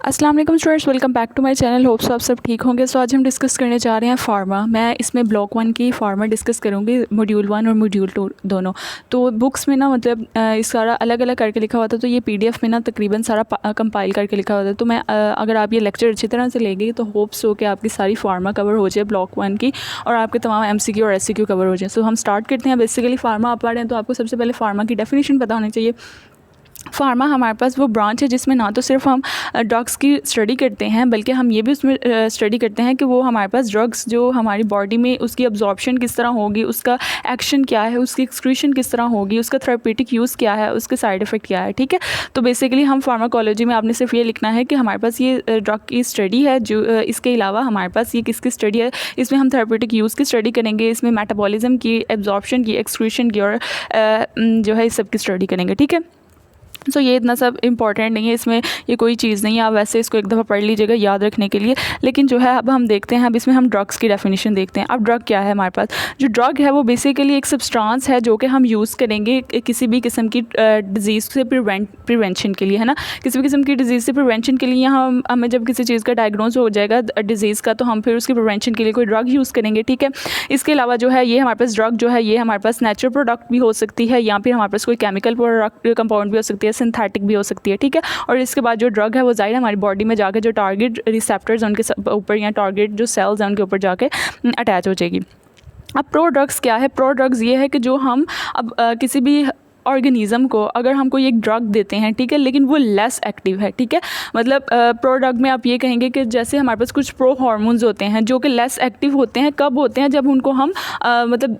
अस्सलाम वालेकुम students, welcome back to my channel. Hopes आप सब ठीक होंगे। सो आज हम डिस्कस करने जा रहे हैं फार्मा। मैं इसमें ब्लॉक 1 की फार्मा डिस्कस करूँगी, मॉड्यूल 1 और मॉड्यूल 2 दोनों। तो बुक्स में ना मतलब इस सारा अलग अलग करके लिखा हुआ था, तो ये पीडीएफ में ना तकरीबन सारा कंपाइल करके लिखा हुआ था। तो मैं अगर आप ये लेक्चर अच्छी तरह से लेंगे तो होप्स हो कि आपकी सारी फार्मा कवर हो जाए ब्लॉक 1 की, और आपके तमाम एमसीक्यू और एससीक्यू कवर हो जाए। सो हम स्टार्ट करते हैं। बेसिकली फार्मा आप पढ़ रहे हैं तो आपको सबसे पहले फार्मा की डेफिनेशन पता होनी चाहिए। फार्मा हमारे पास वो ब्रांच है जिसमें ना तो सिर्फ हम ड्रग्स की स्टडी करते हैं, बल्कि हम ये भी उसमें स्टडी करते हैं कि वो हमारे पास ड्रग्स जो हमारी बॉडी में उसकी अब्जॉर्प्शन किस तरह होगी, उसका एक्शन क्या है, उसकी एक्सक्रीशन किस तरह होगी, उसका थेरेपेटिक यूज़ क्या है, उसके साइड इफ़ेक्ट क्या है। ठीक है, तो बेसिकली हम फार्माकोलॉजी में आपने सिर्फ ये लिखना है कि हमारे पास ये ड्रग की स्टडी है। जो इसके अलावा हमारे पास ये किसकी स्टडी है, इसमें हम थेरेपेटिक यूज़ की स्टडी करेंगे, इसमें मेटाबॉलिज्म की, एब्जॉर्प्शन की, एक्सक्रीशन की और जो है इस सब की स्टडी करेंगे। ठीक है, सो ये इतना सब इम्पॉर्टेंट नहीं है, इसमें ये कोई चीज़ नहीं है, आप वैसे इसको एक दफ़ा पढ़ लीजिएगा याद रखने के लिए। लेकिन जो है अब हम देखते हैं, अब इसमें हम ड्रग्स की डेफिनेशन देखते हैं। अब ड्रग क्या है हमारे पास? जो ड्रग है वो बेसिकली एक सब्सटेंस है जो कि हम यूज़ करेंगे किसी भी किस्म की डिज़ीज़ से प्रिवेंशन के लिए, है ना। किसी भी किस्म की डिज़ीज़ से प्रिवेंशन के लिए हमें जब किसी चीज़ का डायग्नोज हो जाएगा डिज़ीज़ का, तो हम फिर उसकी प्रिवेंशन के लिए कोई ड्रग यूज़ करेंगे। ठीक है, इसके अलावा जो है ये हमारे पास ड्रग जो है ये हमारे पास नेचुरल प्रोडक्ट भी हो सकती है, या फिर हमारे पास कोई केमिकल प्रोडक्ट कंपाउंड भी हो सकती है, सिंथेटिक भी हो सकती है। ठीक है, और इसके बाद जो ड्रग है वो ज़ाहिर हमारी बॉडी में जाकर जो टारगेट रिसेप्टर्स उनके ऊपर या टारगेट जो सेल्स हैं उनके ऊपर जाके अटैच हो जाएगी। अब प्रो ड्रग्स क्या है? प्रो ड्रग्स ये है कि जो हम अब किसी भी ऑर्गेनिज़म को अगर हम कोई एक ड्रग देते हैं, ठीक है, लेकिन वो लेस एक्टिव है। ठीक है, मतलब प्रो ड्रग में आप ये कहेंगे कि जैसे हमारे पास कुछ प्रो हार्मोन्स होते हैं जो कि लेस एक्टिव होते हैं। कब होते हैं? जब उनको हम मतलब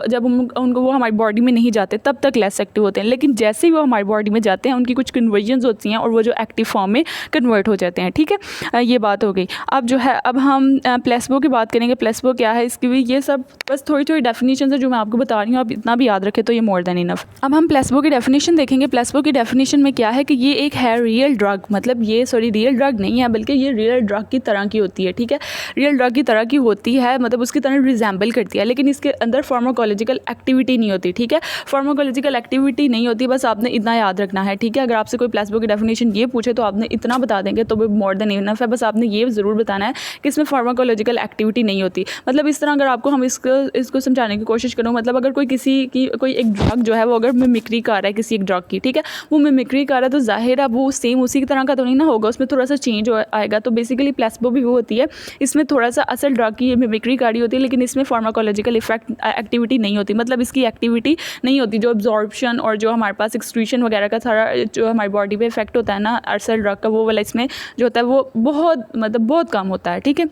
जब उनको वो हमारी बॉडी में नहीं जाते तब तक लेस एक्टिव होते हैं, लेकिन जैसे ही वो हमारी बॉडी में जाते हैं उनकी कुछ कन्वर्जन्स होती हैं और वो जो एक्टिव फॉर्म में कन्वर्ट हो जाते हैं। ठीक है, ये बात हो गई। अब जो है अब हम प्लेसबो की बात करेंगे। प्लेसबो क्या है, इसकी भी ये सब बस थोड़ी थोड़ी डेफिनेशन है जो मैं आपको बता रही हूँ, आप इतना भी याद रखें तो ये मोर देन इनफ। अब हम प्लेसबो की डेफिनेशन देखेंगे। प्लेसबो की डेफिनेशन में क्या है कि ये एक है रियल ड्रग, मतलब ये रियल ड्रग नहीं है बल्कि ये रियल ड्रग की तरह की होती है। ठीक है, रियल ड्रग की तरह की होती है, मतलब उसकी तरह रिजेंबल करती है, लेकिन इसके अंदर फार्माकोलॉजिकल एक्टिविटी नहीं होती। ठीक है, फार्माकोलॉजिकल एक्टिविटी नहीं होती, बस आपने इतना याद रखना है। ठीक है, अगर आपसे कोई प्लेसबो की डेफिनेशन ये पूछे तो आपने इतना बता देंगे तो भी मोर देन इनफ है। बस आपने ये ज़रूर बताना है कि इसमें फार्माकोलॉजिकल एक्टिविटी नहीं होती। मतलब इस तरह अगर आपको हम इसको समझाने की कोशिश करूँ, मतलब अगर कोई एक ड्रग जो है वो अगर मिमिक्री कर रहा है किसी एक ड्रग की, ठीक है, वो मिमिक्री कर रहा है तो जाहिर है वो सेम उसी की तरह का तो नहीं ना होगा, उसमें थोड़ा सा चेंज आएगा। तो बेसिकली प्लेसबो भी वो होती है, इसमें थोड़ा सा असल ड्रग की मिमिक्री कर रही होती है, लेकिन इसमें फार्माकोलॉजिकल इफेक्ट एक्टिविटी नहीं होती, मतलब इसकी एक्टिविटी नहीं होती। जो अब्जॉर्प्शन और जो हमारे पास एक्सक्रीशन वगैरह का सारा जो हमारी बॉडी पे इफेक्ट होता है ना असल ड्रग का, वो वाला इसमें जो होता है वो बहुत कम होता है। ठीक है,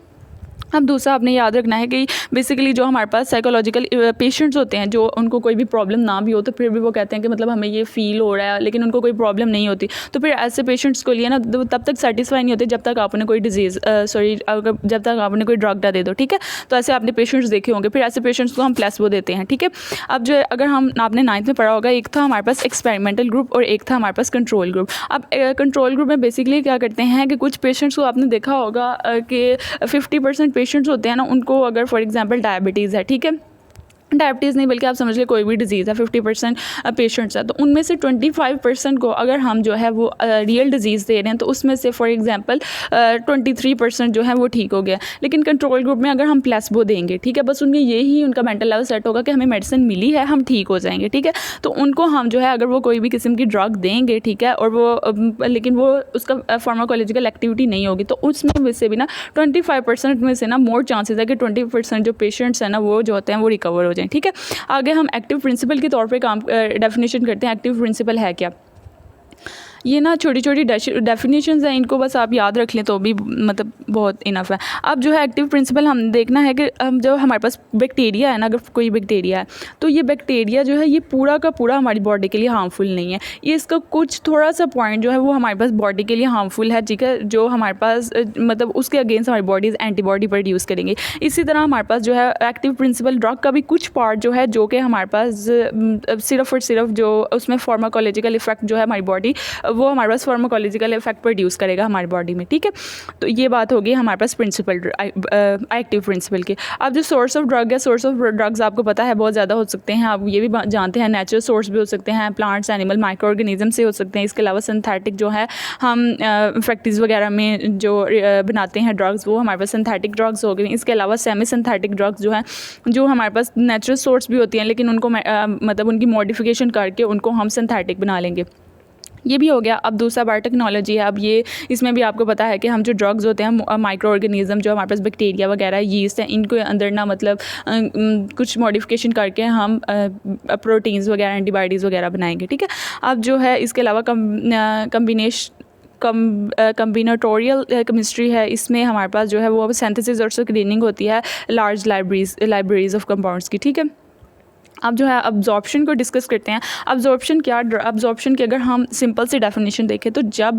अब दूसरा आपने याद रखना है कि बेसिकली जो हमारे पास साइकोलॉजिकल पेशेंट्स होते हैं, जो उनको कोई भी प्रॉब्लम ना भी हो तो फिर भी वो कहते हैं कि मतलब हमें ये फील हो रहा है, लेकिन उनको कोई प्रॉब्लम नहीं होती, तो फिर ऐसे पेशेंट्स को लिए ना तब तक सेटिस्फाई नहीं होते जब तक आपने कोई डिजीज़ जब तक आपने कोई ड्रग ना दे दो। ठीक है, तो ऐसे आपने पेशेंट्स देखे होंगे, फिर ऐसे पेशेंट्स को हम प्लेसबो देते हैं। ठीक है, अब जो अगर आपने 9th में पढ़ा होगा, एक था हमारे पास एक्सपेरिमेंटल ग्रुप और एक था हमारे पास कंट्रोल ग्रुप। अब कंट्रोल ग्रुप में बेसिकली क्या करते हैं कि कुछ पेशेंट्स को आपने देखा होगा कि 50% पेशेंट्स होते हैं ना, उनको अगर फॉर एग्जांपल डायबिटीज़ है, ठीक है, डायबिटीज़ नहीं बल्कि आप समझ लें कोई भी डिजीज़ है, 50% पेशेंट्स है, तो उनमें से 25% को अगर हम जो है वो रियल डिजीज़ दे रहे हैं तो उसमें से फॉर एग्जांपल 23% जो है वो ठीक हो गया। लेकिन कंट्रोल ग्रुप में अगर हम प्लेसबो देंगे, ठीक है, बस उनके यही उनका मेंटल लेवल सेट होगा कि हमें मेडिसिन मिली है, हम ठीक हो जाएंगे। ठीक है, तो उनको हम जो है अगर वो कोई भी किस्म की ड्रग देंगे, ठीक है, और वो लेकिन वो उसका फार्माकोलॉजिकल एक्टिविटी नहीं होगी, तो उसमें वैसे भी ना 25% में से ना मोर चांसेस है कि 20% जो पेशेंट्स हैं ना वो जो होते हैं वो रिकवर हो जाएं। ठीक है, आगे हम एक्टिव प्रिंसिपल के तौर पे काम डेफिनेशन करते हैं। एक्टिव प्रिंसिपल है क्या? ये ना छोटी छोटी डेफिनेशंस हैं, इनको बस आप याद रख लें तो भी मतलब बहुत इनफ है। अब जो है एक्टिव प्रिंसिपल हम देखना है कि जो हमारे पास बैक्टीरिया है ना, अगर कोई बैक्टीरिया है तो ये बैक्टीरिया जो है ये पूरा का पूरा हमारी बॉडी के लिए हार्मफुल नहीं है। ये इसका कुछ थोड़ा सा पॉइंट जो है वो हमारे पास बॉडी के लिए हार्मफुल है, ठीक है, जो हमारे पास मतलब उसके अगेंस्ट हमारी बॉडीज़ एंटीबॉडी प्रोड्यूस करेंगे। इसी तरह हमारे पास जो है एक्टिव प्रिंसिपल ड्रग का भी कुछ पार्ट जो है जो कि हमारे पास सिर्फ और सिर्फ जो उसमें फार्माकोलॉजिकल इफेक्ट जो है हमारी बॉडी वो हमारे पास फार्माकोलॉजिकल इफेक्ट प्रोड्यूस करेगा हमारी बॉडी में, ठीक है। तो ये बात होगी हमारे पास प्रिंसिपल, एक्टिव प्रिंसिपल की। अब जो सोर्स ऑफ ड्रग है, सोर्स ऑफ ड्रग्स आपको पता है बहुत ज़्यादा हो सकते हैं, आप ये भी जानते हैं। नेचुरल सोर्स भी हो सकते हैं, प्लांट्स, एनिमल, माइक्रो ऑर्गेनिज्म से हो सकते हैं। इसके अलावा सिंथेटिक जो है हम फैक्ट्रीज़ वगैरह में जो बनाते हैं ड्रग्स, वो हमारे पास सिंथेटिक ड्रग्स हो गई। इसके अलावा सेमी सिंथेटिक ड्रग्स जो हैं, जो हमारे पास नेचुरल सोर्स भी होती हैं लेकिन उनको मतलब उनकी मॉडिफिकेशन करके उनको हम सिंथेटिक बना लेंगे, ये भी हो गया। अब दूसरा बायोटेक्नोलॉजी है। अब ये इसमें भी आपको पता है कि हम जो ड्रग्स होते हैं, माइक्रो ऑर्गेनिज्म जो हमारे पास बैक्टीरिया वगैरह, यीस्ट है, इनको अंदर ना मतलब कुछ मॉडिफिकेशन करके हम प्रोटीन्स वगैरह, एंटीबॉडीज़ वगैरह बनाएंगे, ठीक है। अब जो है इसके अलावा कम्बिनेटोरियल केमिस्ट्री है। इसमें हमारे पास जो है वो सिंथेसिस और स्क्रीनिंग होती है लार्ज लाइब्रेरीज ऑफ कंपाउंड्स की, ठीक है। अब जो है अब्जॉर्प्शन को डिस्कस करते हैं। अब्जॉर्प्शन की अगर हम सिंपल सी डेफिनेशन देखें तो जब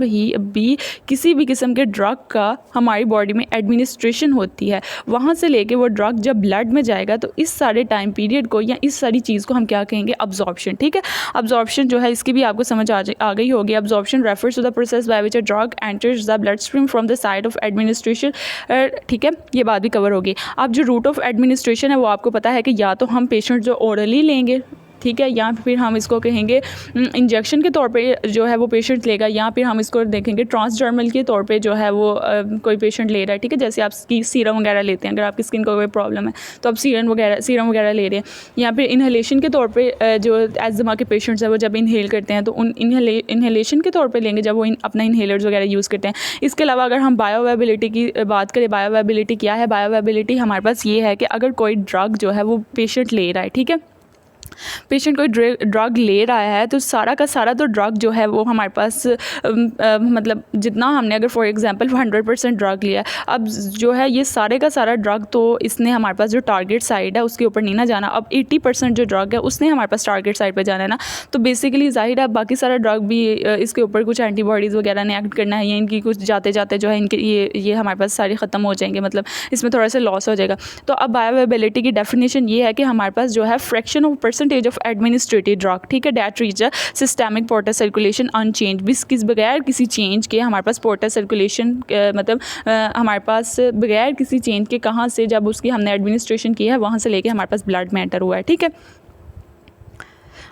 भी किसी भी किस्म के ड्रग का हमारी बॉडी में एडमिनिस्ट्रेशन होती है, वहाँ से लेके वो ड्रग जब ब्लड में जाएगा तो इस सारे टाइम पीरियड को या इस सारी चीज़ को हम क्या कहेंगे, अब्जॉर्प्शन, ठीक है। अब्जॉर्प्शन जो है इसकी भी आपको समझ आ गई होगी। Absorption refers to the process by which a drug enters the bloodstream from the side of administration, ठीक है, ये बात भी कवर होगी। अब जो रूट ऑफ एडमिनिस्ट्रेशन है वो आपको पता है कि या तो हम पेशेंट जो ओरली लेंगे, ठीक है, या फिर हम इसको कहेंगे इंजेक्शन के तौर पे जो है वो पेशेंट लेगा, या फिर हम इसको देखेंगे ट्रांसडर्मल के तौर पे जो है वो कोई पेशेंट ले रहा है, ठीक है। जैसे आप सीरम वगैरह लेते हैं, अगर आपकी स्किन को कोई प्रॉब्लम है तो आप सीरम वगैरह ले रहे हैं, या फिर इन्हेलेशन के तौर पे जो एज़मा के पेशेंट्स हैं वो जब इन्हेल करते हैं तो उन इन्हेलेशन के तौर पर लेंगे जब वो अपना इन्हेलर्स वगैरह यूज़ करते हैं। इसके अलावा अगर हम बायोअवेबिलिटी की बात करें, बायोअवेबिलिटी क्या है? बायोअवेबिलिटी हमारे पास ये है कि अगर कोई ड्रग जो है वो पेशेंट ले रहा है, ठीक है, पेशेंट कोई ड्रग ले रहा है तो सारा का सारा तो ड्रग जो है वो हमारे पास मतलब जितना हमने अगर फॉर एग्जांपल 100% ड्रग लिया है, अब जो है ये सारे का सारा ड्रग तो इसने हमारे पास जो टारगेट साइड है उसके ऊपर नहीं ना जाना। अब 80% जो ड्रग है उसने हमारे पास टारगेट साइड पे जाना है ना, तो बेसिकली जाहिर है बाकी सारा ड्रग भी इसके ऊपर कुछ एंटीबॉडीज़ वगैरह ने एक्ट करना है, या इनकी कुछ जाते जाते जो है इनके ये हमारे पास सारे ख़त्म हो जाएंगे, मतलब इसमें थोड़ा सा लॉस हो जाएगा। तो अब बायोअवेबिलिटी की डेफिनेशन ये है कि हमारे पास जो है fraction of percentage of administrative drug, ठीक है, that reach a systemic portal circulation unchange, बगैर किसी चेंज के हमारे पास पोर्टल सर्कुलेशन मतलब हमारे पास बगैर किसी चेंज के कहाँ से जब उसकी हमने एडमिनिस्ट्रेशन की है वहाँ से लेके हमारे पास ब्लड में एंटर हुआ है, ठीक है।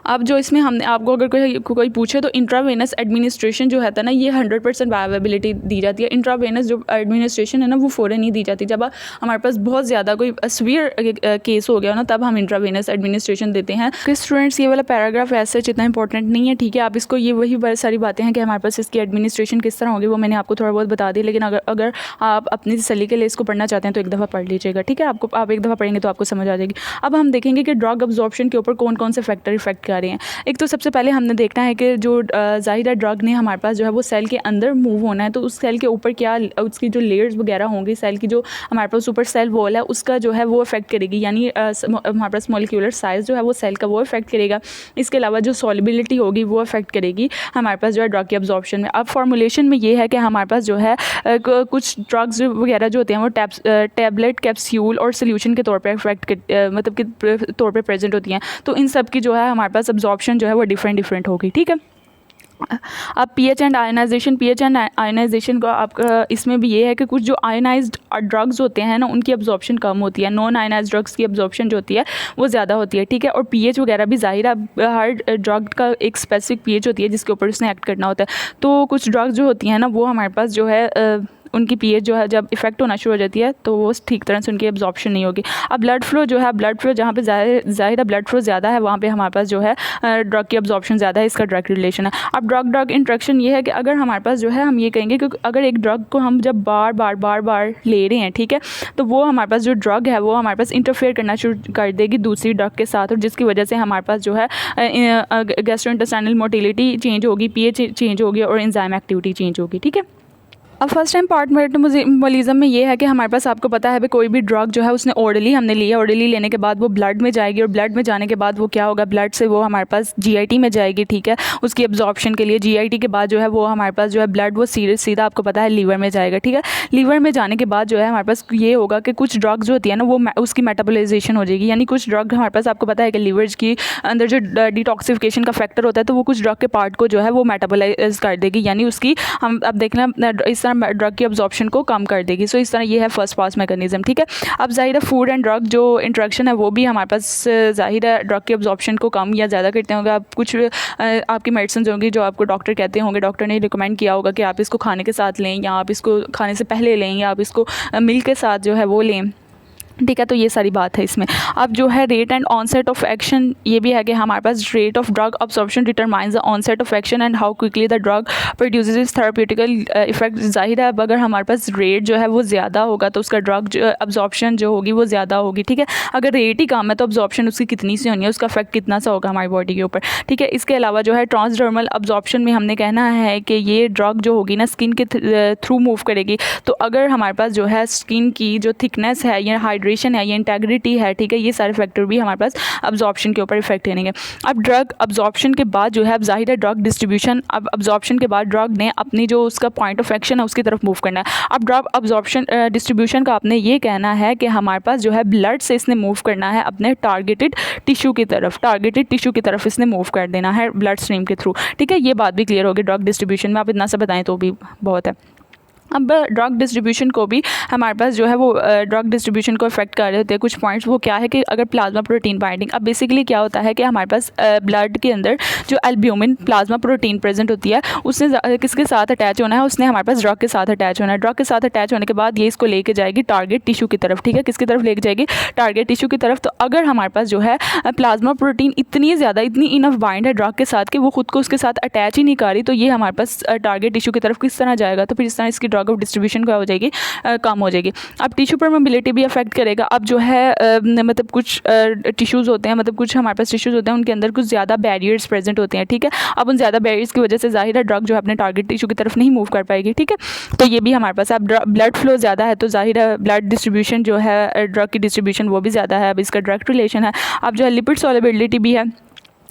अब जो इसमें हमने आपको अगर कोई पूछे तो इंट्रावेनस एडमिनिस्ट्रेशन जो है ना ये 100% बायोअवेबिलिटी दी जाती है। इंट्रावेनस जो एडमिनिस्ट्रेशन है ना वो फ़ौरन नहीं दी जाती, जब हमारे पास बहुत ज़्यादा कोई सीवियर केस हो गया ना तब हम इंट्रावेनस एडमिनिस्ट्रेशन देते हैं। तो स्टूडेंट्स ये वाला पैराग्राफ ऐसे इतना इंपॉर्टेंट नहीं है, ठीक है, आप इसको ये वही बहुत सारी बातें हैं कि हमारे पास इसकी एडमिनिस्ट्रेशन किस तरह होगी वो मैंने आपको थोड़ा बहुत बता दी, लेकिन अगर आप अपनी तसल्ली के लिए इसको पढ़ना चाहते हैं तो एक दफ़ा पढ़ लीजिएगा, ठीक है। आप एक दफ़ा पढ़ेंगे तो आपको समझ आ जाएगी। अब हम देखेंगे कि ड्रग अब्जॉर्प्शन के ऊपर कौन कौन से फैक्टर इफेक्ट कर रहे हैं। एक तो सबसे पहले हमने देखना है कि जो ज़ाहिर ड्रग ने हमारे पास जो है वो सेल के अंदर मूव होना है, तो उस सेल के ऊपर क्या उसकी जो लेयर्स वगैरह होंगी, सेल की जो हमारे पास ऊपर सेल वॉल है उसका जो है वो इफेक्ट करेगी, यानी हमारे पास मॉलिक्यूलर साइज़ जो है वो सेल का वो इफेक्ट करेगा। इसके अलावा जो सॉल्युबिलिटी होगी वो इफेक्ट करेगी हमारे पास जो है ड्रग के अब्जॉर्प्शन में। अब फॉर्मुलेशन में ये है कि हमारे पास जो है कुछ ड्रग्स वगैरह जो होते हैं वो टैबलेट, कैप्सूल और सोल्यूशन के तौर पर इफेक्ट मतलब के तौर पर प्रेजेंट होती हैं, तो इन सब की जो है हमारे पास अब्जॉर्प्शन जो है वो डिफरेंट होगी, ठीक है। अब पीएच एंड आयनाइजेशन का आपका इसमें भी ये है कि कुछ जो आयनाइज्ड ड्रग्स होते हैं ना उनकी अब्जॉर्प्शन कम होती है, नॉन आयनाइज्ड ड्रग्स की अब्जॉर्प्शन जो होती है वो ज़्यादा होती है, ठीक है। और पीएच वगैरह भी ज़ाहिर है हर ड्रग का एक स्पेसिफिक पीएच होती है जिसके ऊपर उसने एक्ट करना होता है। तो कुछ ड्रग्स जो होती हैं ना वो हमारे पास जो है उनकी पीएच जो है जब इफेक्ट होना शुरू हो जाती है तो वो ठीक तरह से उनकी अब्जॉर्प्शन नहीं होगी। अब ब्लड फ्लो जो है, ब्लड फ्लो जहाँ पे ज़ाहिर है ब्लड फ्लो ज़्यादा है वहाँ पे हमारे पास जो है ड्रग की अब्जॉर्प्शन ज़्यादा है, इसका डायरेक्ट रिलेशन है। अब ड्रग इंट्रैक्शन ये है कि अगर हमारे पास जो है हम ये कहेंगे कि अगर एक ड्रग को हम जब बार बार ले रहे हैं, ठीक है, तो वो हमारे पास जो ड्रग है वो हमारे पास इंटरफेयर करना शुरू कर देगी दूसरी ड्रग के साथ, और जिसकी वजह से हमारे पास जो है गैस्ट्रोइंटेस्टाइनल मोटिलिटी चेंज होगी, पीएच चेंज होगी और एंजाइम एक्टिविटी चेंज होगी, ठीक है। अब फर्स्ट टाइम पार्ट मेटाबॉलिज्म में ये है कि हमारे पास आपको पता है भाई कोई भी ड्रग जो है उसने ओरली हमने लिया, ओरली लेने के बाद वो ब्लड में जाएगी और ब्लड में जाने के बाद वो क्या होगा, ब्लड से वो हमारे पास जीआईटी में जाएगी, ठीक है, उसकी एब्जॉर्प्शन के लिए। जीआईटी के बाद जो है वो हमारे पास जो है ब्लड वो सीधा आपको पता है लीवर में जाएगा, ठीक है। लीवर में जाने के बाद जो है हमारे पास ये होगा कि कुछ ड्रग्स जो होती है ना वो उसकी मेटाबोलाइजेशन हो जाएगी, यानी कुछ ड्रग हमारे पास आपको पता है कि लीवर की अंदर जो डिटॉक्सिफिकेशन का फैक्टर होता है तो वो कुछ ड्रग के पार्ट को जो है वो मेटाबोलाइज कर देगी, यानी उसकी हम अब देखना इस तरह ड्रग की ऑप्शन को कम कर देगी। सो इस तरह ये है फर्स्ट पास मैकेनिज्म, ठीक है। अब जाहिर है फूड एंड ड्रग जो इंट्रैक्शन है वो भी हमारे पास जाहिर है ड्रग की ऑब्जॉर्प्शन को कम या ज़्यादा करते होंगे। आप कुछ आपकी मेडिसिन होंगी जो आपको डॉक्टर कहते होंगे, डॉक्टर ने रिकमेंड किया होगा कि आप इसको खाने के साथ लें या आप इसको खाने से पहले लें या आप इसको मिल्क के साथ जो है वो लें, ठीक है। तो ये सारी बात है इसमें। अब जो है rate and onset of action, ये भी है कि हमारे पास rate of drug absorption determines the onset of action and how quickly the drug produces its therapeutical effect. जाहिर है अब अगर हमारे पास रेट जो है वो ज़्यादा होगा तो उसका ड्रग जो अब्जॉर्प्शन जो होगी वो ज़्यादा होगी, ठीक है। अगर रेट ही कम है तो अब्जॉर्प्शन उसकी कितनी सी होनी है, उसका इफेक्ट कितना सा होगा हमारी बॉडी के ऊपर, ठीक है। इसके अलावा जो है ट्रांसडर्मल अब्जॉर्प्शन में हमने कहना है कि ये ड्रग जो होगी ना स्किन के थ्रू मूव करेगी। तो अगर हमारे पास जो है स्किन की जो थिकनेस है या हाइड्रेशन है या इंटेग्रिटी है, ठीक है, ये सारे फैक्टर भी हमारे पास अब्जॉर्प्शन के ऊपर इफेक्ट करेंगे। अब ड्रग अब्जॉर्प्शन के बाद जो है अब जाहिर है ड्रग डिस्ट्रीब्यूशन, अब अब्जॉर्प्शन के बाद ड्रग ने अपनी जो उसका पॉइंट ऑफ एक्शन है उसकी तरफ मूव करना है। अब ड्रग अब्जॉर्प्शन डिस्ट्रीब्यूशन का आपने ये कहना है कि हमारे पास जो है ब्लड से इसने मूव करना है अपने टारगेटेड टिश्यू की तरफ इसने मूव कर देना है ब्लड स्ट्रीम के थ्रू, ठीक है। ये बात भी क्लियर होगी ड्रग डिस्ट्रीब्यूशन में, आप इतना सा बताएं तो भी बहुत है। अब ड्रग डिस्ट्रीब्यूशन को भी हमारे पास जो है वो ड्रग डिस्ट्रीब्यूशन को इफेक्ट कर रहे होते हैं कुछ पॉइंट्स। वो क्या है कि अगर प्लाज्मा प्रोटीन बाइंडिंग, अब बेसिकली क्या होता है कि हमारे पास ब्लड के अंदर जो एल्ब्यूमिन प्लाज्मा प्रोटीन प्रेजेंट होती है उसने किसके साथ अटैच होना है, उसने हमारे पास ड्रग के साथ अटैच होना है। ड्रग के साथ अटैच होने के बाद ये इसको लेके जाएगी टारगेट टिश्यू की तरफ, ठीक है, किसकी तरफ लेके जाएगी, टारगेट टिश्यू की तरफ। तो अगर हमारे पास जो है प्लाज्मा प्रोटीन इतनी ज़्यादा इतनी इनफ बाइंड है ड्रग के साथ कि वो खुद को उसके साथ अटैच ही नहीं कर रही, तो ये हमारे पास टारगेट टिश्यू की तरफ किस तरह जाएगा, तो फिर इस तरह इसकी ड्रग ऑफ डिस्ट्रीब्यूशन हो जाएगी कम हो जाएगी। अब टिश्यू पर मोबिलिटी भी अफेक्ट करेगा। अब जो है मतलब कुछ टिश्यूज़ होते हैं, मतलब कुछ हमारे पास टिश्यूज़ होते हैं उनके अंदर कुछ ज़्यादा बैरियर्स प्रेजेंट होते हैं, ठीक है। अब उन ज़्यादा बैरियर्स की वजह से जाहिर है ड्रग जो है अपने टारगेट टिश्यू की तरफ नहीं मूव कर पाएगी, ठीक है। तो ये भी हमारे पास, अब ब्लड फ्लो ज़्यादा है तो जाहिर है ब्लड डिस्ट्रीब्यूशन जो है ड्रग की डिस्ट्रीब्यूशन वो भी ज़्यादा है। अब इसका डायरेक्ट रिलेशन है। अब जो है लिपिड सॉल्युबिलिटी भी है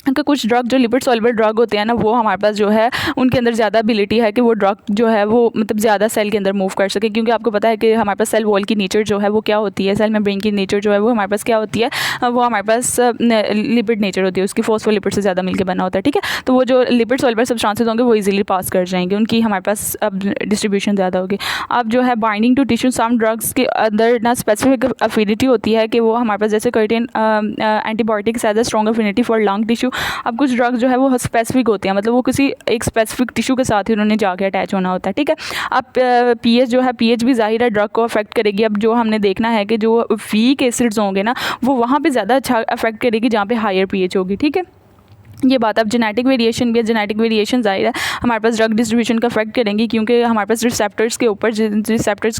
कि कुछ ड्रग जो लिपिड सॉल्युबल ड्रग होते हैं ना वो हमारे पास जो है उनके अंदर ज़्यादा एबिलिटी है कि वो ड्रग जो है वो मतलब ज़्यादा सेल के अंदर मूव कर सके, क्योंकि आपको पता है कि हमारे पास सेल वॉल की नेचर जो है वो क्या होती है, सेल मेम्ब्रेन की नेचर जो है वो हमारे पास क्या होती है, वो हमारे पास लिपिड नेचर होती है, उसकी फॉस्फोलिपिड से ज़्यादा मिलकर बना होता है, ठीक है। तो वो जो लिपिड सॉल्युबल सब्सटेंसेस होंगे वो इजीली पास कर जाएंगे, उनकी हमारे पास अब डिस्ट्रीब्यूशन ज़्यादा होगी। अब जो है binding to tissue, some drugs के अंदर ना स्पेसिफिक अफिनिटी होती है कि वो हमारे पास जैसे curtain antibiotics has a strong affinity for lung tissue. अब कुछ ड्रग्स जो है वो स्पेसिफिक होते हैं, मतलब वो किसी एक स्पेसिफिक टिश्यू के साथ ही उन्होंने जाके अटैच होना होता है, ठीक है। अब पीएच जो है, पीएच भी जाहिर है ड्रग को अफेक्ट करेगी। अब जो हमने देखना है कि जो वीक एसिड्स होंगे ना वो वहाँ पे ज़्यादा अच्छा अफेक्ट करेगी जहाँ पे हायर पीएच होगी, ठीक है। ये बात। अब जेनेटिक वेरिएशन भी है, जेनेटिक वेरिएशन जाहिर है हमारे पास ड्रग डिस्ट्रीब्यूशन का इफेक्ट करेंगी, क्योंकि हमारे पास रिसेप्टर्स के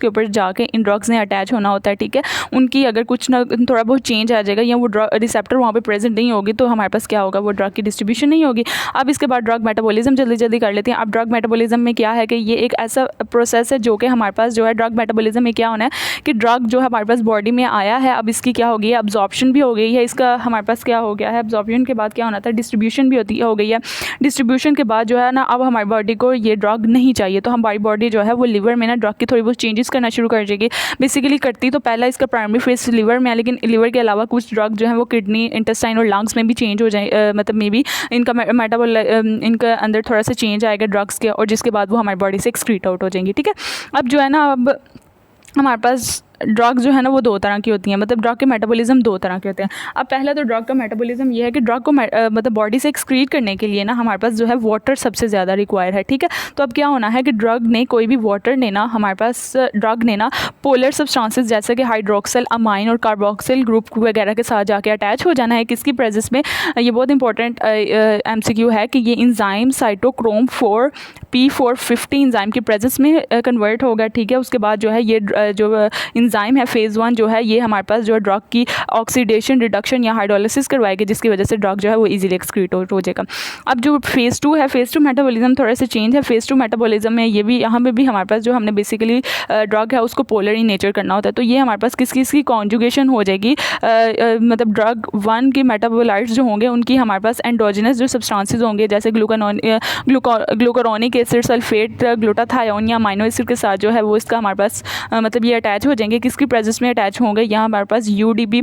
ऊपर जाके इन ड्रग्स ने अटैच होना होता है, ठीक है। उनकी अगर कुछ ना थोड़ा बहुत चेंज आ जाएगा या वो रिसेप्टर वहाँ पे प्रेजेंट नहीं होगी तो हमारे पास क्या होगा, वो ड्रग की डिस्ट्रीब्यूशन नहीं होगी। अब इसके बाद ड्रग मेटाबॉलिज्म जल्दी जल्दी कर लेते हैं। अब ड्रग मेटाबॉलिज्म में क्या है कि ये एक ऐसा प्रोसेस है जो कि हमारे पास जो है ड्रग मेटाबॉलिज्म में क्या होना है कि ड्रग जो है हमारे पास बॉडी में आया है, अब इसकी क्या हो गई है, अब्जॉर्प्शन भी हो गई है, इसका हमारे पास क्या हो गया है, अब्जॉर्प्शन के बाद क्या होना था, डिस्ट्रीब्यूशन भी हो गई है। डिस्ट्रीब्यूशन के बाद जो है ना अब हमारी बॉडी को ये ड्रग नहीं चाहिए, तो हमारी बॉडी जो है वो लिवर में ना ड्रग की थोड़ी बहुत चेंजेस करना शुरू कर देगी। बेसिकली करती तो पहला इसका प्राइमरी फेस लिवर में है, लेकिन लिवर के अलावा कुछ ड्रग जो है वो किडनी, इंटेस्टाइन और लंग्स में भी चेंज हो जाए, मतलब मे बी इनका इनका अंदर थोड़ा सा चेंज आएगा ड्रग्स के, और जिसके बाद वो हमारी बॉडी से एक्सक्रीट आउट हो जाएंगी, ठीक है। अब जो है ना अब हमारे पास ड्रग्स जो है ना वो दो तरह की होती हैं, मतलब ड्रग के मेटाबॉलिज्म दो तरह के होते हैं। अब पहला तो ड्रग का मेटाबॉलिज्म ये है कि ड्रग को मतलब बॉडी से एक्सक्रीट करने के लिए ना हमारे पास जो है वाटर सबसे ज़्यादा रिक्वायर है, ठीक है। तो अब क्या होना है कि ड्रग ने कोई भी वाटर ने ना हमारे पास ड्रग ने ना पोलर सब्सटेंसेस जैसे कि हाइड्रोक्सिल, अमाइन और कार्बोक्सिल ग्रुप वगैरह के साथ जाके अटैच हो जाना है। किसकी प्रेजेंस में, ये बहुत इंपॉर्टेंट MCQ है कि ये इंजाइम साइटोक्रोम 4P450 इंजाइम की प्रेजेंस में कन्वर्ट होगा, ठीक है। उसके बाद जो है ये जो इंजाइम है फेज़ 1 जो है ये हमारे पास जो है ड्रग की ऑक्सीडेशन रिडक्शन या हाइड्रोलिसिस करवाएगी, जिसकी वजह से ड्रग जो है वो इजीली एक्सक्रीट हो जाएगा। अब जो फेज़ 2 है, फेज़ 2 मेटाबॉलिज्म थोड़ा सा चेंज है। फेज़ 2 मेटाबॉलिज्म में ये भी यहाँ पे भी हमारे पास जो हमने बेसिकली ड्रग है उसको पोलर इन नेचर करना होता है। तो ये हमारे पास किसकी कॉन्जुगेशन हो जाएगी, मतलब ड्रग 1 के मेटाबोलाइट्स जो होंगे उनकी हमारे पास एंडोजिनस जो सब्सटेंसेस होंगे जैसे ग्लूकोरोनिक एसिड, सल्फेट, ग्लूटाथायोन या अमाइनो एसिड के साथ जो है वो इसका हमारे पास मतलब ये अटैच हो जाएंगे। किसकी प्रेजेंस में अटैच होंगे, यहाँ हमारे पास यूडीपी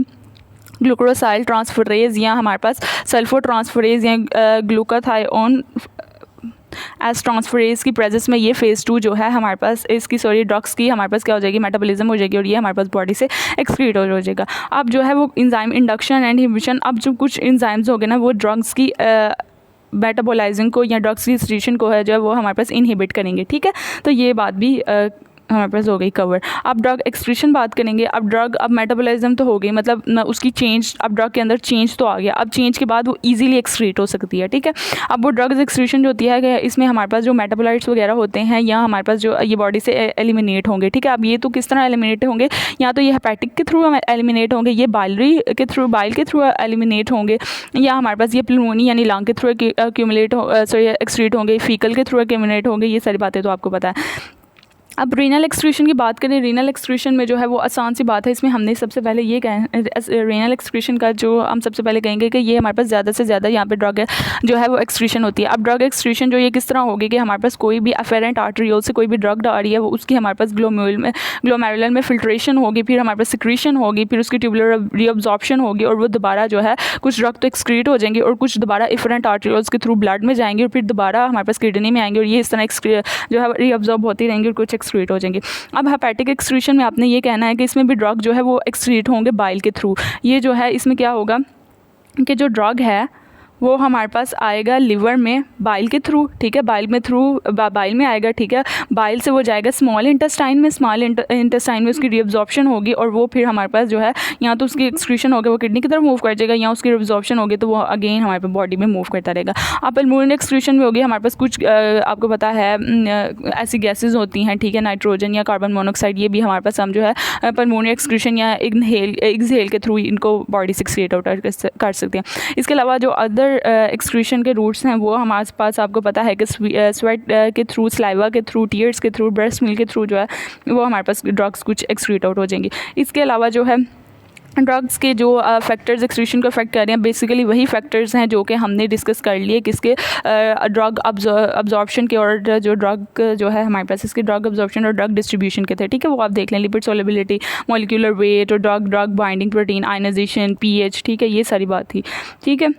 ग्लूकोसाइल ट्रांसफरेज या हमारे पास सल्फो ट्रांसफरेज या ग्लूकाथायोन एस ट्रांसफरेज की प्रेजेंस में ये फेज़ 2 जो है हमारे पास इसकी ड्रग्स की हमारे पास क्या हो जाएगी, मेटाबॉलिज्म हो जाएगी और ये हमारे पास बॉडी से एक्सक्रीट हो जाएगा। अब जो है वो इंजाइम इंडक्शन एंड इनहिबिशन, अब जो कुछ इंजाइम्स हो गए ना वो ड्रग्स की मेटाबॉलाइजिंग को या ड्रग्स की एक्सक्रीशन को है जो है वो हमारे पास इनहिबिट करेंगे। ठीक है, तो ये बात भी हमारे पास हो गई कवर। अब ड्रग एक्सक्रीशन बात करेंगे। अब ड्रग अब मेटाबॉलिज्म तो हो गई, मतलब न उसकी चेंज, अब ड्रग के अंदर चेंज तो आ गया। अब चेंज के बाद वो इजीली एक्सक्रीट हो सकती है। ठीक है, अब वो ड्रग्स एक्सक्रीशन जो होती है इसमें हमारे पास जो मेटाबोलाइट्स वगैरह होते हैं या हमारे पास जो ये बॉडी से एलिमिनेट होंगे। ठीक है, अब ये तो किस तरह एलिमिनेट होंगे, या तो ये हेपेटिक के थ्रू एलिमिनेट होंगे, ये बाइल के थ्रू एलिमिनेट होंगे, या हमारे पास ये प्लमोनी यानी लंग के थ्रू एक्सक्रीट होंगे, फीकल के थ्रू एक्यूमुलेट होंगे। ये सारी बातें तो आपको पता है। अब रीनल एक्सक्रीशन की बात करें, रीनल एक्सक्रीशन में जो है वो आसान सी बात है। इसमें हमने सबसे पहले ये रीनल एक्सक्रीशन का जो हम सबसे पहले कहेंगे कि ये हमारे पास ज़्यादा से ज़्यादा यहाँ पे ड्रग जो है वो एक्सक्रीशन होती है। अब ड्रग एक्सक्रीशन जो ये किस तरह होगी कि हमारे पास कोई भी अफेरेंट आर्टरियोल से कोई भी ड्रग आ रही है वो उसकी हमारे पास ग्लोमेरुलर में फिल्ट्रेशन होगी, फिर हमारे पास सिक्रीशन होगी, फिर उसकी ट्यूबुलर रीअब्जॉर्प्शन होगी और वो दोबारा जो है कुछ ड्रग तो एक्सक्रीट हो जाएंगे और कुछ दोबारा एफरेंट आर्टरियोल्स के थ्रू ब्लड में जाएंगे और फिर दोबारा हमारे पास किडनी में आएंगे और ये इस तरह जो है रीअब्जॉर्ब होती रहेंगी और कुछ एक्सक्रीट हो जाएंगे। अब हेपेटिक एक्सक्रीशन में आपने ये कहना है कि इसमें भी ड्रग जो है वो एक्सक्रीट होंगे बाइल के थ्रू। ये जो है इसमें क्या होगा कि जो ड्रग है वो हमारे पास आएगा लिवर में बाइल के थ्रू। ठीक है, बाइल में आएगा। ठीक है, बाइल से वो जाएगा स्मॉल इंटेस्टाइन में, स्मॉल इंटेस्टाइन में उसकी रीअब्जॉर्प्शन होगी और वो फिर हमारे पास जो है या तो उसकी एक्सक्रीशन होगा वो किडनी की तरफ मूव कर जाएगा या उसकी रीअब्जॉर्प्शन होगी तो वो अगेन हमारे पास बॉडी में मूव करता रहेगा। अब पल्मोनरी एक्सक्रीशन में होगी हमारे पास कुछ आपको पता है ऐसी गैसेज होती हैं। ठीक है, नाइट्रोजन या कार्बन मोनोऑक्साइड, ये भी हमारे पास हम जो है पल्मोनरी एक्सक्रीशन या एक्सहेल के थ्रू इनको बॉडी से एक्सक्रीट आउट कर सकते हैं। इसके अलावा जो अदर एक्सक्रीशन के रूट्स हैं वो हमारे पास आपको पता है कि स्वेट के थ्रू, सलाइवा के थ्रू, टीयर्स के थ्रू, ब्रेस्ट मिल्क के थ्रू जो है वो हमारे पास ड्रग्स कुछ एक्सक्रीट आउट हो जाएंगी। इसके अलावा जो है ड्रग्स के जो फैक्टर्स एक्सक्रीशन को अफेक्ट कर रहे हैं बेसिकली वही फैक्टर्स हैं जो कि हमने डिस्कस कर लिए किसके ड्रग अब्जॉर्प्शन के और जो ड्रग जो है हमारे पास इसके ड्रग अब्जॉर्प्शन और ड्रग डिस्ट्रीब्यूशन के थे। ठीक है, वो आप देख लें, लिपिड सोलेबिलिटी, मॉलिक्यूलर वेट और drug binding protein, ionisation, pH. ठीक है, ये सारी बात थी। ठीक है,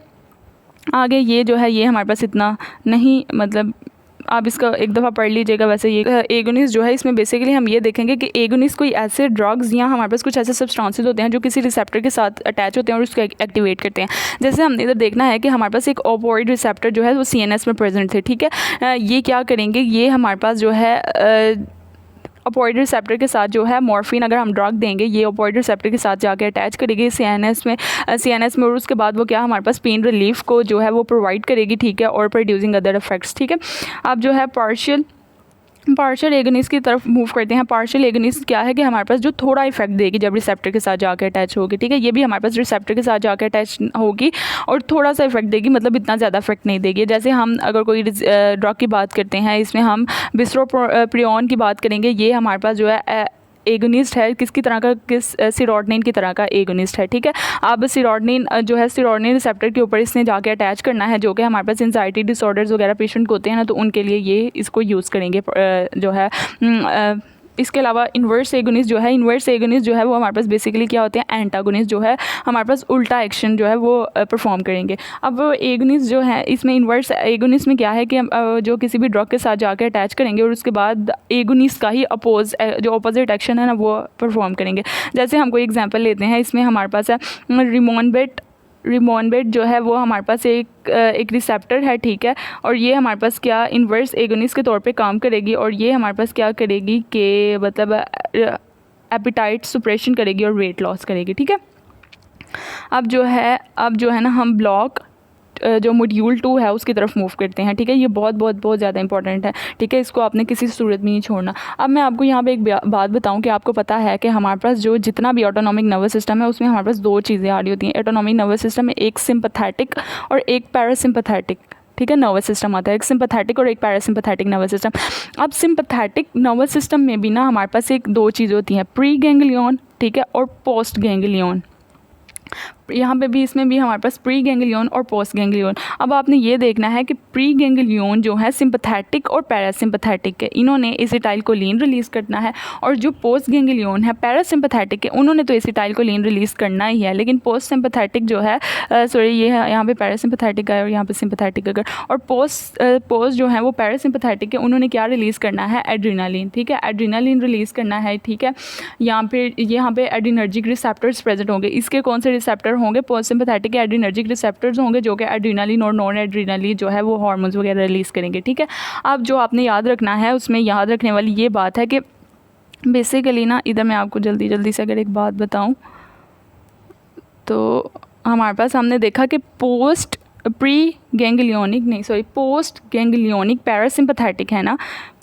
आगे ये जो है ये हमारे पास इतना नहीं, मतलब आप इसका एक दफ़ा पढ़ लीजिएगा। वैसे ये एगोनिस्ट जो है इसमें बेसिकली हम ये देखेंगे कि एगोनिस्ट कोई ऐसे ड्रग्स या हमारे पास कुछ ऐसे सब्सटेंसेस होते हैं जो किसी रिसेप्टर के साथ अटैच होते हैं और उसको एक्टिवेट करते हैं। जैसे हमने इधर देखना है कि हमारे पास एक ओपोइड रिसेप्टर जो है वो CNS में प्रेजेंट थे। ठीक है, ये क्या करेंगे, ये हमारे पास जो है ओपोइड रिसेप्टर के साथ जो है मॉर्फिन अगर हम ड्रग देंगे ये ओपोइड रिसेप्टर के साथ जाके अटैच करेगी CNS में और उसके बाद वो क्या हमारे पास पेन रिलीफ को जो है वो प्रोवाइड करेगी। ठीक है, और प्रोड्यूसिंग अदर इफेक्ट्स। ठीक है, अब जो है पार्शियल एगोनिस्ट की तरफ मूव करते हैं। पार्शियल एगोनिस्ट क्या है कि हमारे पास जो थोड़ा इफेक्ट देगी जब रिसेप्टर के साथ जाकर अटैच होगी। ठीक है, ये भी हमारे पास रिसेप्टर के साथ जाकर अटैच होगी और थोड़ा सा इफेक्ट देगी, मतलब इतना ज़्यादा इफेक्ट नहीं देगी। जैसे हम अगर कोई ड्रग की बात करते हैं, इसमें हम बिस्ट्रोप्रियोन की बात करेंगे, ये हमारे पास जो है एगोनिस्ट है किसकी तरह का, सिरोडनिन की तरह का एगोनिस्ट है। ठीक है, अब सिरोडनिन जो है सिरोडनिन रिसेप्टर के ऊपर इसने जाके अटैच करना है जो कि हमारे पास एंजाइटी डिसऑर्डर्स वगैरह पेशेंट को होते हैं ना, तो उनके लिए ये इसको यूज़ करेंगे जो है। इसके अलावा इन्वर्स एगोनिस्ट जो है वो हमारे पास बेसिकली क्या होते हैं, एंटागोनिस्ट जो है हमारे पास उल्टा एक्शन जो है वो परफॉर्म करेंगे। अब एगोनिस्ट जो है इसमें इन्वर्स एगोनिस्ट में क्या है कि जो किसी भी ड्रग के साथ जाकर अटैच करेंगे और उसके बाद एगोनिस्ट का ही जो अपोजिट एक्शन है ना वो परफॉर्म करेंगे। जैसे हम कोई एग्जांपल लेते हैं, इसमें हमारे पास है रिमोनबेट जो है वो हमारे पास एक रिसेप्टर है। ठीक है, और ये हमारे पास क्या इन्वर्स एगोनिस्ट के तौर पे काम करेगी और ये हमारे पास क्या करेगी कि मतलब एपिटाइट सुप्रेशन करेगी और वेट लॉस करेगी। ठीक है, अब जो है ना हम ब्लॉक जो मॉड्यूल 2 है उसकी तरफ मूव करते हैं। ठीक है, ये बहुत ज़्यादा इंपॉर्टेंट है। ठीक है, इसको आपने किसी सूरत में नहीं छोड़ना। अब मैं आपको यहाँ पे एक बात बताऊँ कि आपको पता है कि हमारे पास जो जितना भी ऑटोनॉमिक नर्वस सिस्टम है उसमें हमारे पास 2 चीज़ें आ रही होती हैं। ऑटोनॉमिक नर्वस सिस्टम में एक सिंपैथेटिक और एक पैरासिम्पैथेटिक, ठीक है, नर्वस सिस्टम आता है। एक सिंपैथेटिक और एक पैरासिम्पैथेटिक नर्वस सिस्टम। अब सिंपैथेटिक नर्वस सिस्टम में भी ना हमारे पास एक 2 चीज़ें होती हैं, प्री गैंग्लियन, ठीक है, और पोस्ट गैंग्लियन। यहाँ पे भी इसमें भी हमारे पास प्री गैंग्लियन और पोस्ट गैंग्लियन। अब आपने ये देखना है कि प्री गैंग्लियन जो है सिंपैथेटिक और पैरासिम्पैथेटिक है, इन्होंने एसिटाइलकोलिन रिलीज़ करना है, और जो पोस्ट गैंग्लियन है पैरासिम्पैथेटिक है, उन्होंने तो एसिटाइलकोलिन रिलीज़ करना ही है। लेकिन पोस्ट सिंपैथेटिक जो है सॉरी ये है यहाँ पे पैरासिम्पैथेटिक है और यहाँ पे सिंपैथेटिक अगर, और पोस्ट जो है वो पैरासिम्पैथेटिक है, उन्होंने क्या रिलीज़ करना है, एड्रेनालिन। ठीक है, एड्रेनालिन रिलीज़ करना है। ठीक है, यहाँ पे एड्रेनर्जिक रिसेप्टर्स प्रेजेंट होंगे। इसके कौन से रिसेप्टर होंगे, पोस्ट सिंपैथेटिक एड्रेनर्जिक रिसेप्टर्स होंगे जो कि एड्रेनालिन और नॉन एड्रेनालिन जो है वो हार्मोन्स वगैरह रिलीज़ करेंगे। ठीक है, अब जो आपने याद रखना है उसमें याद रखने वाली ये बात है कि बेसिकली ना, इधर मैं आपको जल्दी से अगर एक बात बताऊं तो हमारे पास हमने देखा कि पोस्ट गैंग्लियोनिक पैरासिम्पैथेटिक है ना,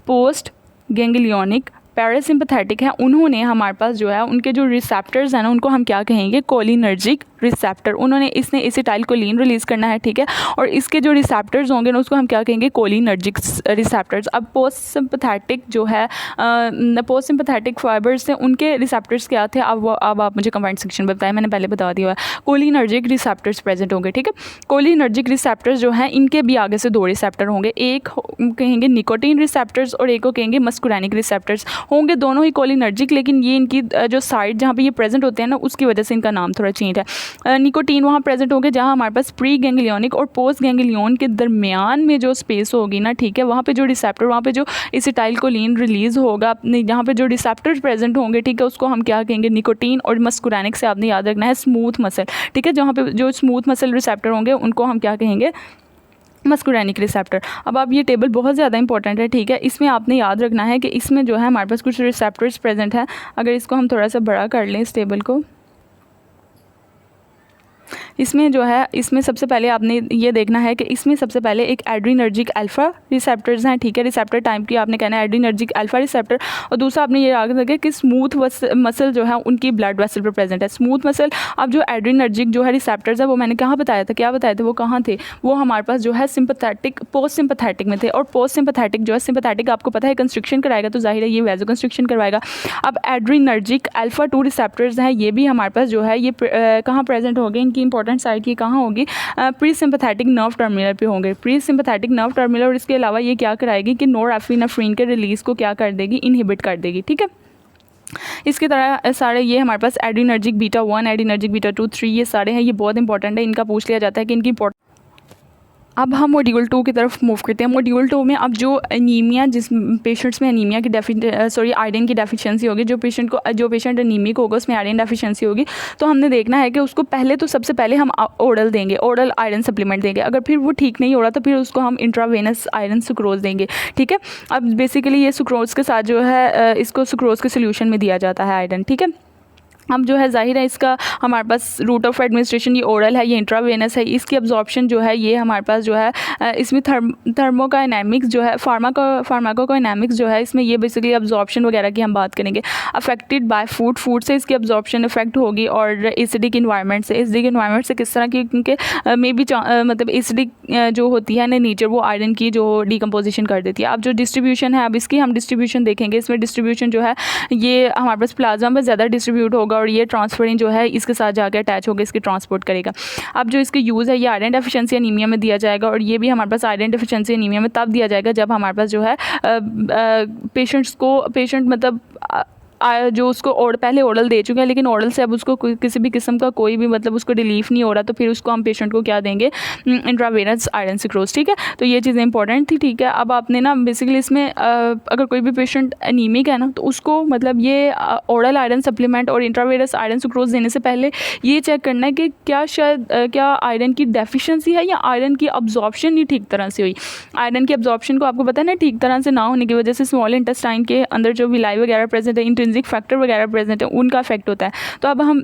पोस्ट गैंग्लियोनिक पैरासिम्पैथेटिक है, उन्होंने हमारे पास जो है उनके जो रिसेप्टर्स हैं ना उनको हम क्या कहेंगे, कोलिनर्जिक रिसेप्टर। इसने एसिटाइलकोलिन रिलीज़ करना है। ठीक है, और इसके जो रिसेप्टर्स होंगे ना उसको हम क्या कहेंगे, कोलिनर्जिक रिसेप्टर्स। अब पोस्ट सिंपैथेटिक जो है पोस्ट सिंपैथेटिक फाइबर्स से उनके रिसेप्टर्स क्या थे, अब आप मुझे कमेंट सेक्शन में बताएं, मैंने पहले बता दिया है। कोलिनर्जिक रिसेप्टर्स प्रेजेंट होंगे। ठीक है, कोलिनर्जिक रिसेप्टर्स जो हैं इनके भी आगे से 2 रिसेप्टर होंगे, एक कहेंगे निकोटीन रिसेप्टर्स और एक को कहेंगे मस्कुरानिक रिसेप्टर्स होंगे, दोनों ही कोलिनर्जिक, लेकिन ये इनकी जो साइड जहाँ पे ये प्रेजेंट होते हैं ना उसकी वजह से इनका नाम थोड़ा चेंज है। निकोटीन वहाँ प्रेजेंट होंगे जहाँ हमारे पास प्री गैंग्लियोनिक और पोस्ट गैंग्लियन के दरमियान में जो स्पेस होगी ना, ठीक है, वहाँ पे जो रिसेप्टर, वहाँ पे जो एसिटाइलकोलिन रिलीज़ होगा, जहाँ पे जो रिसेप्टर्स प्रेजेंट होंगे, ठीक है, उसको हम क्या कहेंगे, निकोटीन। और मस्कुरानिक से आपने याद रखना है स्मूथ मसल। ठीक है, जहाँ पे जो स्मूथ मसल रिसेप्टर होंगे उनको हम क्या कहेंगे, मस्कुरानिक रिसेप्टर। अब आप ये टेबल बहुत ज़्यादा इंपॉर्टेंट है। ठीक है, इसमें आपने याद रखना है कि इसमें जो है हमारे पास कुछ रिसेप्टर्स प्रेजेंट है। अगर इसको हम थोड़ा सा बड़ा कर लें इस टेबल को, इसमें जो है, इसमें सबसे पहले आपने ये देखना है कि इसमें सबसे पहले एक एड्रीनर्जिक अल्फा रिसेप्टर्स हैं। ठीक है, रिसेप्टर टाइप की आपने कहना है एड्रीनर्जिक अल्फा रिसेप्टर। और दूसरा आपने ये याद रखें कि स्मूथ मसल जो है उनकी ब्लड वेसल पर प्रेजेंट है, स्मूथ मसल। अब जो एड्रीनर्जिक जो है रिसेप्टर्स है वो मैंने कहाँ बताया था, क्या बताए थे, वो कहाँ थे, वो हमारे पास जो है सिंपैथेटिक, पोस्ट सिंपैथेटिक में थे। और पोस्ट सिंपैथेटिक जो है, सिंपैथेटिक आपको पता है कंस्ट्रिक्शन कराएगा, तो जाहिर है ये वैसो कंस्ट्रिक्शन करवाएगा। अब एड्रीनर्जिक अल्फा 2 रिसेप्टर्स हैं, ये भी हमारे पास जो है ये कहाँ प्रेजेंट हो गए, इनकी इंपॉर्टेंट साइड की कहाँ होगी, प्री सिंपैथेटिक नर्व टर्मिनल पे होंगे, प्री सिंपैथेटिक नर्व टर्मिनल। और इसके अलावा ये क्या कराएगी कि नोरएपिनेफ्रिन के रिलीज़ को क्या कर देगी, इनहिबिट कर देगी। ठीक है, इसकी तरह सारे ये हमारे पास एड्रीनर्जिक बीटा 1, एड्रीनर्जिक बीटा 2, 3 ये सारे हैं, ये बहुत इंपॉर्टेंट है, इनका पूछ लिया जाता है कि इनकी इंपॉर्टेंट। अब हम मॉड्यूल 2 की तरफ मूव करते हैं। मॉड्यूल 2 में अब जो एनीमिया, जिस पेशेंट्स में एनीमिया की आयरन की डेफिशिएंसी होगी, जो पेशेंट एनीमिक होगा उसमें आयरन डेफिशिएंसी होगी, तो हमने देखना है कि उसको पहले तो सबसे पहले हम ओरल देंगे, ओरल आयरन सप्लीमेंट देंगे। अगर फिर वो ठीक नहीं हो रहा तो फिर उसको हम इंट्रावेनस आयरन सुक्रोज देंगे। ठीक है, अब बेसिकली ये सुक्रोज के साथ जो है इसको सुक्रोज के सोल्यूशन में दिया जाता है आयरन। ठीक है, अब जो है जाहिर है इसका हमारे पास रूट ऑफ एडमिनिस्ट्रेशन ये ओरल है, ये इंट्रावेनस है। इसकी अब्जॉर्प्शन जो है ये हमारे पास जो है इसमें थर्मोकाइनेमिक्स जो है, फार्माकोकाइनेमिक्स जो है, इसमें ये बेसिकली अब्जॉर्प्शन वगैरह की हम बात करेंगे। अफेक्टेड बाय फूड से इसकी अब्जॉर्प्शन इफेक्ट होगी, और एसिडिक इन्वायरमेंट से किस तरह की, क्योंकि मे बी मतलब एसिडिक जो होती है ना नेचर, वो आयरन की जो डिकम्पोजिशन कर देती है। अब जो डिस्ट्रीब्यूशन है, अब इसकी हम डिस्ट्रीब्यूशन देखेंगे। इसमें डिस्ट्रीब्यूशन जो है ये हमारे पास प्लाज्मा में ज़्यादा डिस्ट्रीब्यूट होगा, और ये ट्रांसफरिंग जो है इसके साथ जाकर अटैच होकर इसकी ट्रांसपोर्ट करेगा। अब जो इसका यूज़ है ये आयरन डेफिशिएंसी एनीमिया में दिया जाएगा, और ये भी हमारे पास आयरन डेफिशिएंसी एनीमिया में तब दिया जाएगा जब हमारे पास जो है पेशेंट मतलब जो उसको पहले ओरल दे चुके हैं, लेकिन ओरल से अब उसको किसी भी किस्म का कोई भी मतलब उसको रिलीफ नहीं हो रहा, तो फिर उसको हम पेशेंट को क्या देंगे, इंट्रावेनस आयरन सुक्रोज। ठीक है, तो ये चीज़ें इंपॉर्टेंट थी। ठीक है, अब आपने ना बेसिकली इसमें अगर कोई भी पेशेंट एनीमिक है ना, तो उसको मतलब ये ओरल आयरन सप्लीमेंट और इंट्रावेनस आयरन सुक्रोज देने से पहले ये चेक करना है कि क्या आयरन की डेफिशिएंसी है या आयरन की अब्जॉर्प्शन नहीं ठीक तरह से हुई। आयरन की अब्जॉर्प्शन को आपको पता है ना, ठीक तरह से ना होने की वजह से स्मॉल इंटेस्टाइन के अंदर जो विलाई वगैरह प्रेजेंट है, इंट्रिंसिक फैक्टर वगैरह प्रेजेंट है, उनका इफेक्ट होता है। तो अब हम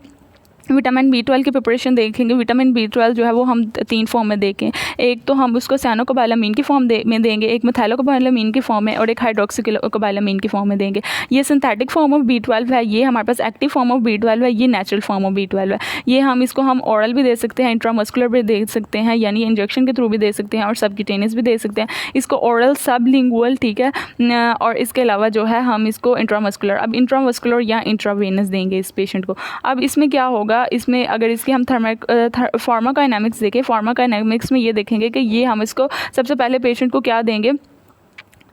विटामिन B12 की प्रिपरेशन देखेंगे। विटामिन B12 जो है वो हम 3 फॉर्म में देखें। एक तो हम उसको साइनोकोबालामीन की फॉर्म में देंगे, एक मेथाइलोकोबालामीन की फॉर्म में और एक हाइड्रोक्सीकोबालामीन की फॉर्म में देंगे। ये सिंथेटिक फॉर्म ऑफ B12 है, ये हमारे पास एक्टिव फॉर्म ऑफ B12 है, ये नेचुरल फॉर्म ऑफ B12 है। ये हम ओरल भी दे सकते हैं, इंट्रामस्कुलर भी दे सकते हैं, यानी इंजेक्शन के थ्रू भी दे सकते हैं और सबक्यूटेनियस भी दे सकते हैं। इसको ओरल, सबलिंगुअल, ठीक है, और इसके अलावा जो है हम इसको इंट्रामस्कुलर, अब इंट्रामस्कुलर या इंट्रावेनस देंगे इस पेशेंट को। अब इसमें क्या होगा, इसमें अगर इसकी हम फार्माकाइनेमिक्स देखें, फार्माकाइनेमिक्स में ये देखेंगे कि ये हम इसको सबसे पहले पेशेंट को क्या देंगे,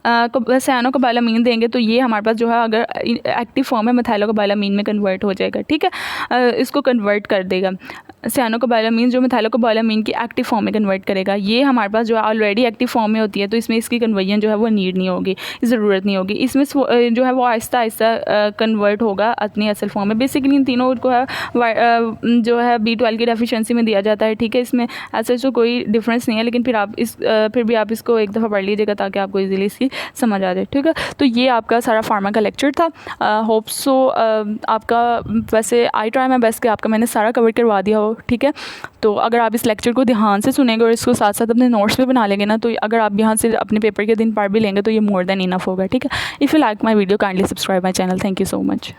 साइनोकोबालामीन देंगे, तो ये हमारे पास जो है अगर एक्टिव फॉर्म है मेथाइलोकोबालामीन में कन्वर्ट हो जाएगा, ठीक है, इसको कन्वर्ट कर देगा। साइनोकोबालामीन जो मेथाइलोकोबालामीन की एक्टिव फॉर्म में कन्वर्ट करेगा। ये हमारे पास जो है ऑलरेडी एक्टिव फॉर्म में होती है, तो इसमें इसकी कन्वर्जन जो है वो नीड नहीं होगी, ज़रूरत नहीं होगी। इसमें जो है वो आहिस्ता आहिस्ता कन्वर्ट होगा अपनी असल फॉर्म में। बेसिकली इन तीनों को है जो है B12 की डेफिशिएंसी में दिया जाता है, ठीक है। इसमें ऐसे तो कोई डिफरेंस नहीं है, लेकिन फिर भी आप इसको एक दफ़ा पढ़ लीजिएगा ताकि आपको इजीली इसकी समझ आ जाए, ठीक है। तो ये आपका सारा फार्मा का लेक्चर था। होप सो आपका, वैसे आई ट्राई माय बेस्ट कि आपका मैंने सारा कवर करवा दिया हो, ठीक है। तो अगर आप इस लेक्चर को ध्यान से सुनेंगे और इसको साथ साथ अपने नोट्स भी बना लेंगे ना, तो अगर आप यहाँ से अपने पेपर के दिन पढ़ भी लेंगे तो ये मोर देन इनफ होगा, ठीक है। If you like my video kindly subscribe my channel. Thank you so much.